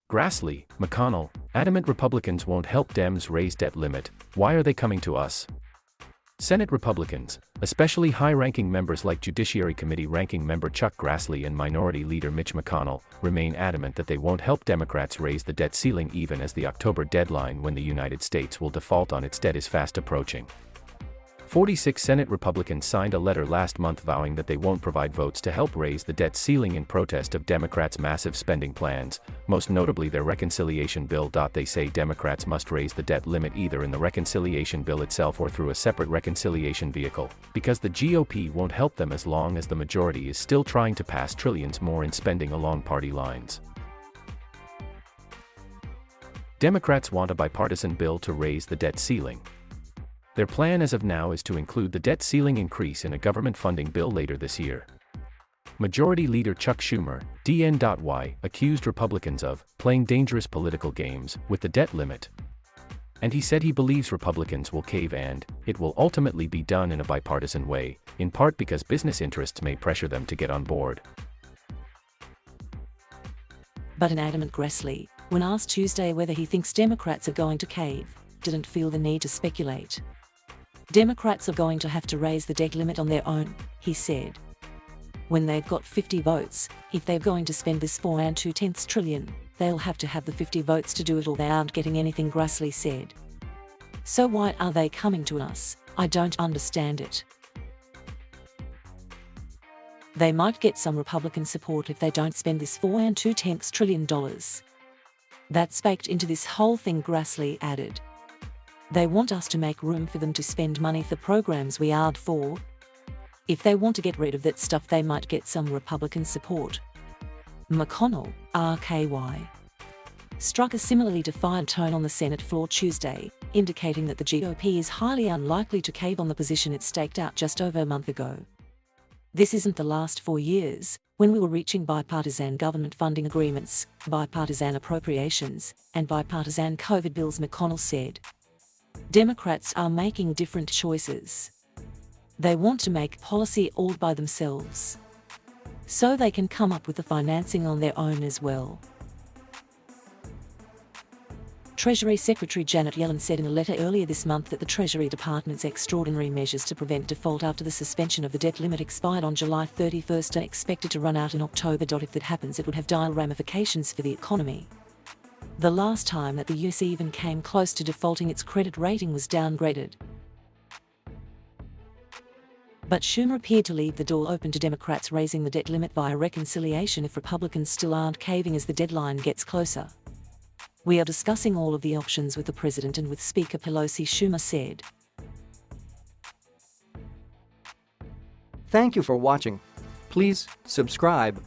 Grassley, McConnell, adamant Republicans won't help Dems raise debt limit. Why are they coming to us? Senate Republicans, especially high-ranking members like Judiciary Committee Ranking Member Chuck Grassley and Minority Leader Mitch McConnell, remain adamant that they won't help Democrats raise the debt ceiling even as the October deadline when the United States will default on its debt is fast approaching. 46 Senate Republicans signed a letter last month vowing that they won't provide votes to help raise the debt ceiling in protest of Democrats' massive spending plans, most notably their reconciliation bill. They say Democrats must raise the debt limit either in the reconciliation bill itself or through a separate reconciliation vehicle, because the GOP won't help them as long as the majority is still trying to pass trillions more in spending along party lines. Democrats want a bipartisan bill to raise the debt ceiling. Their plan as of now is to include the debt ceiling increase in a government funding bill later this year. Majority Leader Chuck Schumer, DNY, accused Republicans of playing dangerous political games with the debt limit. And he said he believes Republicans will cave and it will ultimately be done in a bipartisan way, in part because business interests may pressure them to get on board. But an adamant Grassley, when asked Tuesday whether he thinks Democrats are going to cave, didn't feel the need to speculate. Democrats are going to have to raise the debt limit on their own, he said. When they've got 50 votes, if they're going to spend this $4.2 trillion, they'll have to have the 50 votes to do it or they aren't getting anything, Grassley said. So why are they coming to us? I don't understand it. They might get some Republican support if they don't spend this $4.2 trillion. That's baked into this whole thing, Grassley added. They want us to make room for them to spend money for programs we aren't for. If they want to get rid of that stuff, they might get some Republican support. McConnell, RKY, struck a similarly defiant tone on the Senate floor Tuesday, indicating that the GOP is highly unlikely to cave on the position it staked out just over a month ago. This isn't the last 4 years, when we were reaching bipartisan government funding agreements, bipartisan appropriations, and bipartisan COVID bills, McConnell said. Democrats are making different choices. They want to make policy all by themselves, so they can come up with the financing on their own as well. Treasury Secretary Janet Yellen said in a letter earlier this month that the Treasury Department's extraordinary measures to prevent default after the suspension of the debt limit expired on July 31st are expected to run out in October. If that happens, it would have dire ramifications for the economy. The last time that the US even came close to defaulting, its credit rating was downgraded. But Schumer appeared to leave the door open to Democrats raising the debt limit via reconciliation if Republicans still aren't caving as the deadline gets closer. We are discussing all of the options with the president and with Speaker Pelosi, Schumer said. Thank you for watching. Please subscribe.